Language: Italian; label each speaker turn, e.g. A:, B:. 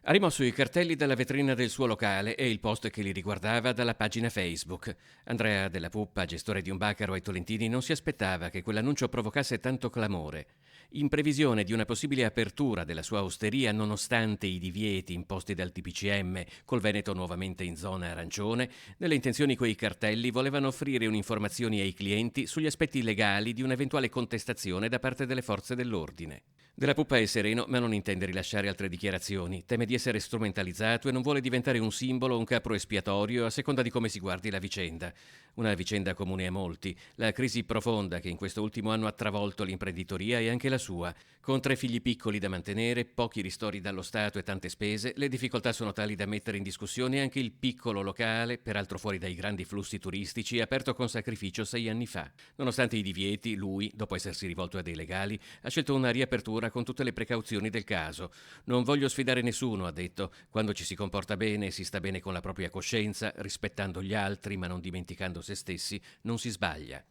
A: Ha rimosso i cartelli dalla vetrina del suo locale e il post che li riguardava dalla pagina Facebook. Andrea Della Puppa, gestore di un baccaro ai Tolentini, non si aspettava che quell'annuncio provocasse tanto clamore. In previsione di una possibile apertura della sua osteria nonostante i divieti imposti dal TPCM, col Veneto nuovamente in zona arancione, nelle intenzioni quei cartelli volevano offrire un'informazioni ai clienti sugli aspetti legali di un'eventuale contestazione da parte delle forze dell'ordine. Della Puppa è sereno, ma non intende rilasciare altre dichiarazioni. Teme di essere strumentalizzato e non vuole diventare un simbolo o un capro espiatorio a seconda di come si guardi la vicenda. Una vicenda comune a molti, la crisi profonda che in questo ultimo anno ha travolto l'imprenditoria e anche la sua. Con 3 figli piccoli da mantenere, pochi ristori dallo Stato e tante spese, le difficoltà sono tali da mettere in discussione anche il piccolo locale, peraltro fuori dai grandi flussi turistici, aperto con sacrificio 6 anni fa. Nonostante i divieti, lui, dopo essersi rivolto a dei legali, ha scelto una riapertura con tutte le precauzioni del caso. Non voglio sfidare nessuno, ha detto. Quando ci si comporta bene e si sta bene con la propria coscienza, rispettando gli altri ma non dimenticando se stessi, non si sbaglia.